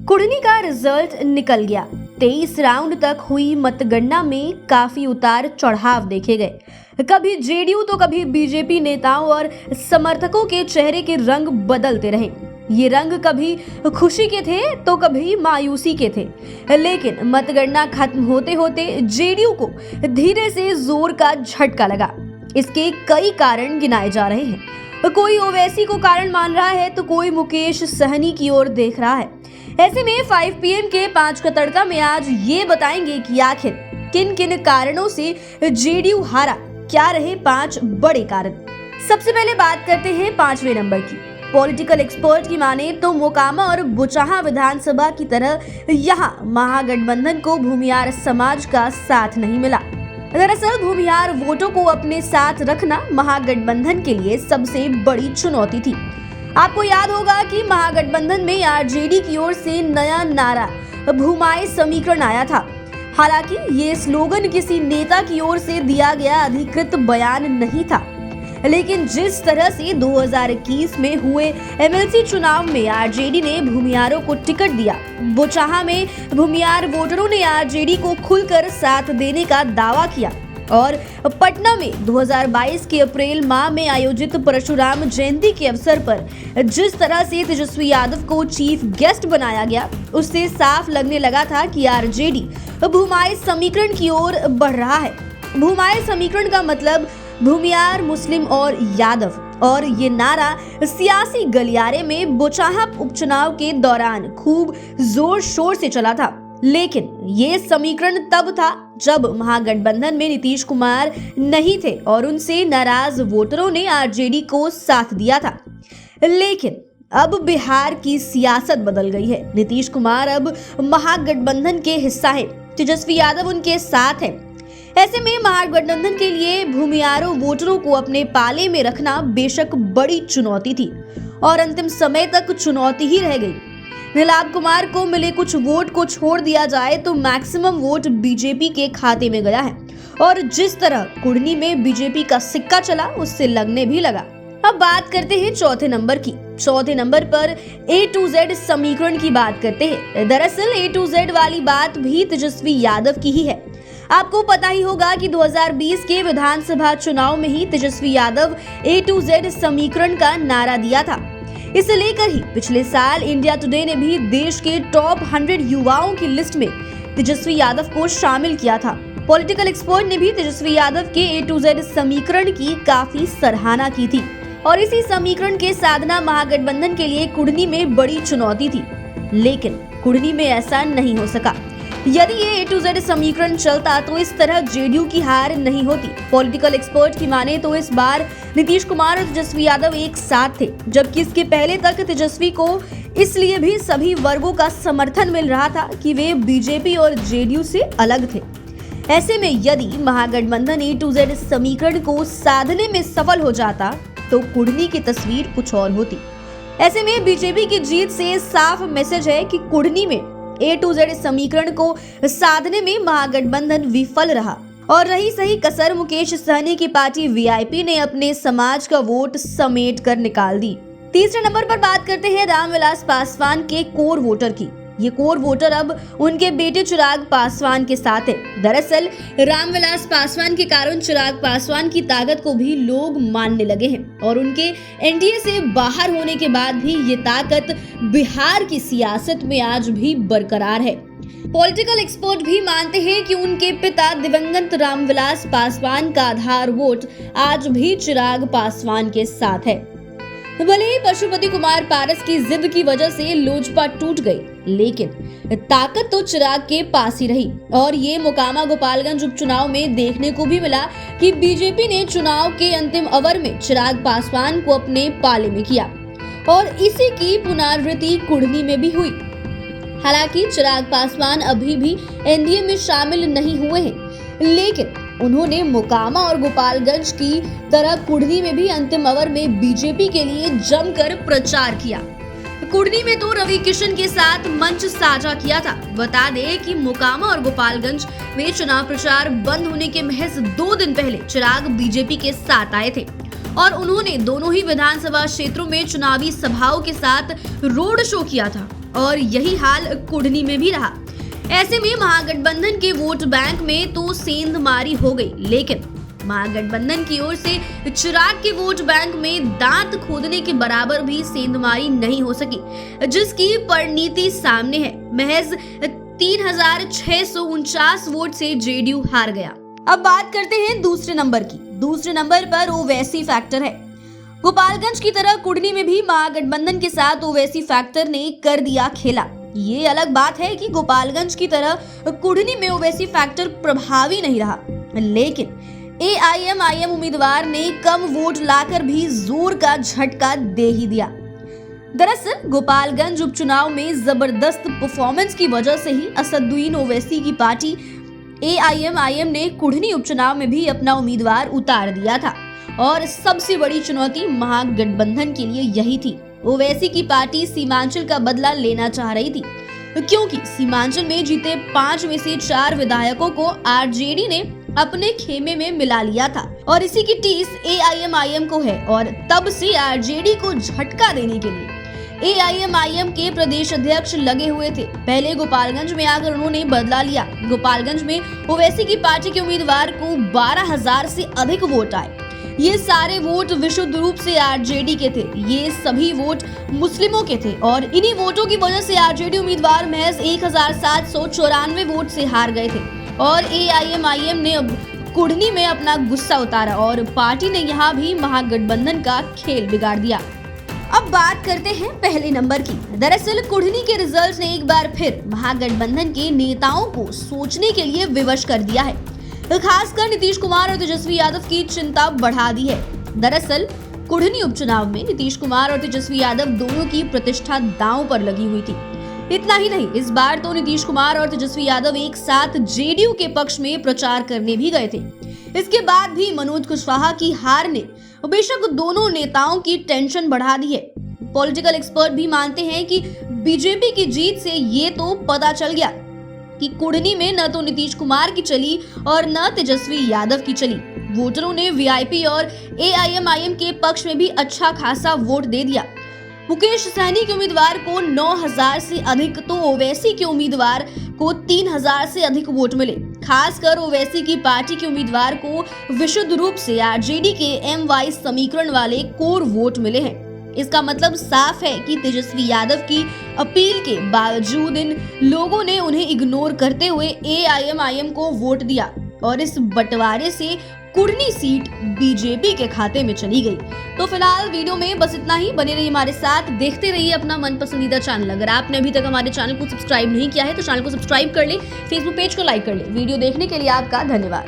कुढ़नी का रिजल्ट निकल गया। 23 राउंड तक हुई मतगणना में काफी उतार चढ़ाव देखे गए। कभी जेडीयू तो कभी बीजेपी नेताओं और समर्थकों के चेहरे के रंग बदलते रहे। ये रंग कभी खुशी के थे तो कभी मायूसी के थे, लेकिन मतगणना खत्म होते होते जेडीयू को धीरे से जोर का झटका लगा। इसके कई कारण गिनाए जा रहे हैं। कोई ओवैसी को कारण मान रहा है तो कोई मुकेश सहनी की ओर देख रहा है। ऐसे में 5 PM के 5 का तड़का में आज ये बताएंगे कि आखिर किन किन कारणों से जेडीयू हारा, क्या रहे 5 बड़े कारण। सबसे पहले बात करते हैं 5वें नंबर की। पॉलिटिकल एक्सपर्ट की माने तो मोकामा और बुचाहा विधानसभा की तरह यहाँ महागठबंधन को भूमिहार समाज का साथ नहीं मिला। दरअसल भूमिहार वोटों को अपने साथ रखना महागठबंधन के लिए सबसे बड़ी चुनौती थी। आपको याद होगा कि महागठबंधन में आरजेडी की ओर से नया नारा भूमाए समीकरण आया था। हालांकि ये स्लोगन किसी नेता की ओर से दिया गया अधिकृत बयान नहीं था, लेकिन जिस तरह से 2021 में हुए एमएलसी चुनाव में आरजेडी ने भूमिहारों को टिकट दिया, बुचाहा में भूमिहार वोटरों ने आरजेडी को खुलकर साथ देने का दावा किया और पटना में 2022 के अप्रैल माह में आयोजित परशुराम जयंती के अवसर पर जिस तरह से तेजस्वी यादव को चीफ गेस्ट बनाया गया, उससे साफ लगने लगा था कि आरजेडी भूमाए समीकरण की ओर बढ़ रहा है। भूमाए समीकरण का मतलब भूमिहार, मुस्लिम और यादव, और ये नारा सियासी गलियारे में बुचाहा उपचुनाव के दौरान खूब जोर शोर से चला था। लेकिन ये समीकरण तब था जब महागठबंधन में नीतीश कुमार नहीं थे और उनसे नाराज वोटरों ने आरजेडी को साथ दिया था। लेकिन अब बिहार की सियासत बदल गई है। नीतीश कुमार अब महागठबंधन के हिस्सा है, तेजस्वी यादव उनके साथ है। ऐसे में महागठबंधन के लिए भूमिहारों वोटरों को अपने पाले में रखना बेशक बड़ी चुनौती थी और अंतिम समय तक चुनौती ही रह गई। नीलाभ कुमार को मिले कुछ वोट को छोड़ दिया जाए तो मैक्सिमम वोट बीजेपी के खाते में गया है और जिस तरह कुढ़नी में बीजेपी का सिक्का चला उससे लगने भी लगा। अब बात करते हैं चौथे नंबर की। चौथे नंबर पर A to Z समीकरण की बात करते हैं। दरअसल A to Z वाली बात भी तेजस्वी यादव की ही है। आपको पता ही होगा कि 2020 के विधानसभा चुनाव में ही Tejashwi Yadav A to Z समीकरण का नारा दिया था। इसे लेकर ही पिछले साल इंडिया टुडे ने भी देश के टॉप 100 युवाओं की लिस्ट में तेजस्वी यादव को शामिल किया था। पॉलिटिकल एक्सपर्ट ने भी तेजस्वी यादव के A to Z समीकरण की काफी सराहना की थी और इसी समीकरण के साधना महागठबंधन के लिए कुढ़नी में बड़ी चुनौती थी। लेकिन कुढ़नी में ऐसा नहीं हो सका। यदि ये A to Z समीकरण चलता तो इस तरह जेडीयू की हार नहीं होती। पॉलिटिकल एक्सपर्ट की माने तो इस बार नीतीश कुमार और तेजस्वी यादव एक साथ थे, जबकि इसके पहले तक तेजस्वी को इसलिए भी सभी वर्गों का समर्थन मिल रहा था कि वे बीजेपी और जेडीयू से अलग थे। ऐसे में यदि महागठबंधन A to Z समीकरण को साधने में सफल हो जाता तो कुढ़नी की तस्वीर कुछ और होती। ऐसे में बीजेपी की जीत से साफ मैसेज है कि कुढ़नी में A to Z समीकरण को साधने में महागठबंधन विफल रहा और रही सही कसर मुकेश सहनी की पार्टी वीआईपी ने अपने समाज का वोट समेट कर निकाल दी। तीसरे नंबर पर बात करते हैं रामविलास पासवान के कोर वोटर की। ये कोर वोटर अब उनके बेटे चिराग पासवान के साथ है। दरअसल रामविलास पासवान के कारण चिराग पासवान की ताकत को भी लोग मानने लगे हैं और उनके एनडीए से बाहर होने के बाद भी ये ताकत बिहार की सियासत में आज भी बरकरार है। पॉलिटिकल एक्सपर्ट भी मानते हैं कि उनके पिता दिवंगत रामविलास पासवान का आधार वोट आज भी चिराग पासवान के साथ है। भले ही पशुपति कुमार पारस की जिद की वजह से लोजपा टूट गई, लेकिन ताकत तो चिराग के पास ही रही और ये मोकामा गोपालगंज उपचुनाव में देखने को भी मिला कि बीजेपी ने चुनाव के अंतिम ओवर में चिराग पासवान को अपने पाले में किया और इसी की पुनरावृत्ति कुढ़नी में भी हुई। हालांकि चिराग पासवान अभी भी एनडीए में शामिल नहीं हुए हैं, लेकिन उन्होंने मोकामा और गोपालगंज की तरह कुढ़नी में भी अंतिम ओवर में बीजेपी के लिए जमकर प्रचार किया। कुढ़नी में तो रवि किशन के साथ मंच साझा किया था। बता दें कि मोकामा और गोपालगंज में चुनाव प्रचार बंद होने के महज 2 दिन पहले चिराग बीजेपी के साथ आए थे और उन्होंने दोनों ही विधानसभा क्षेत्रों में चुनावी सभाओं के साथ रोड शो किया था। और यही हाल कुढ़नी में भी रहा। ऐसे में महागठबंधन के वोट बैंक में तो सेंधमारी हो गई, लेकिन महागठबंधन की ओर से चिराग के वोट बैंक में दांत खोदने के बराबर भी सेंधमारी नहीं हो सकी, जिसकी परिणति सामने है। महज 3649 वोट से जेडीयू हार गया। अब बात करते हैं दूसरे नंबर की। दूसरे नंबर पर ओवैसी फैक्टर है। गोपालगंज की तरह कुढ़नी में भी महागठबंधन के साथ ओवैसी फैक्टर ने कर दिया खेला। ये अलग बात है कि गोपालगंज की तरह कुढ़नी में ओवैसी फैक्टर प्रभावी नहीं रहा, लेकिन एआईएमआईएम उम्मीदवार ने कम वोट लाकर भी जोर का झटका दे ही दिया। दरअसल गोपालगंज उपचुनाव में जबरदस्त परफॉर्मेंस की वजह से ही असदुद्दीन ओवैसी की पार्टी एआईएमआईएम ने कुढ़नी उपचुनाव में भी अपना उम्मीदवार उतार दिया था। और सबसे बड़ी चुनौती महागठबंधन के लिए यही थी। ओवैसी की पार्टी सीमांचल का बदला लेना चाह रही थी, क्योंकि सीमांचल में जीते 5 में से 4 विधायकों को आरजेडी ने अपने खेमे में मिला लिया था और इसी की टीस एआईएमआईएम को है। और तब से आरजेडी को झटका देने के लिए एआईएमआईएम के प्रदेश अध्यक्ष लगे हुए थे। पहले गोपालगंज में आकर उन्होंने बदला लिया। गोपालगंज में ओवैसी की पार्टी के उम्मीदवार को 12,000 से अधिक वोट आए। ये सारे वोट विशुद्ध रूप से आरजेडी के थे। ये सभी वोट मुस्लिमों के थे और इन्हीं वोटों की वजह से आरजेडी उम्मीदवार महज 1794 वोट से हार गए थे। और एआईएमआईएम ने अब कुढ़नी में अपना गुस्सा उतारा और पार्टी ने यहाँ भी महागठबंधन का खेल बिगाड़ दिया। अब बात करते हैं पहले नंबर की। दरअसल कुढ़नी के रिजल्ट ने एक बार फिर महागठबंधन के नेताओं को सोचने के लिए विवश कर दिया है। खासकर नीतीश कुमार और तेजस्वी यादव की चिंता बढ़ा दी है। दरअसल कुढ़नी उपचुनाव में नीतीश कुमार और तेजस्वी यादव दोनों की प्रतिष्ठा दांव पर लगी हुई थी। इतना ही नहीं, इस बार तो नीतीश कुमार और तेजस्वी यादव एक साथ जेडीयू के पक्ष में प्रचार करने भी गए थे। इसके बाद भी मनोज कुशवाहा की हार ने बेशक दोनों नेताओं की टेंशन बढ़ा दी है। पॉलिटिकल एक्सपर्ट भी मानते हैं कि बीजेपी की जीत से ये तो पता चल गया कि कुढ़नी में न तो नीतीश कुमार की चली और न तेजस्वी यादव की चली। वोटरों ने वीआईपी और एआईएमआईएम के पक्ष में भी अच्छा खासा वोट दे दिया। मुकेश सहनी के उम्मीदवार को 9,000 से अधिक तो ओवैसी के उम्मीदवार को 3,000 से अधिक वोट मिले। खासकर ओवैसी की पार्टी के उम्मीदवार को विशुद्ध रूप से आरजेडी के एमवाई समीकरण वाले कोर वोट मिले हैं। इसका मतलब साफ है कि तेजस्वी यादव की अपील के बावजूद इन लोगों ने उन्हें इग्नोर करते हुए एआईएमआईएम को वोट दिया और इस बंटवारे से कुढ़नी सीट बीजेपी के खाते में चली गई। तो फिलहाल वीडियो में बस इतना ही। बने रहिए हमारे साथ, देखते रहिए अपना मन पसंदीदा चैनल। अगर आपने अभी तक हमारे चैनल को सब्सक्राइब नहीं किया है तो चैनल को सब्सक्राइब कर ले, फेसबुक पेज को लाइक कर ले। वीडियो देखने के लिए आपका धन्यवाद।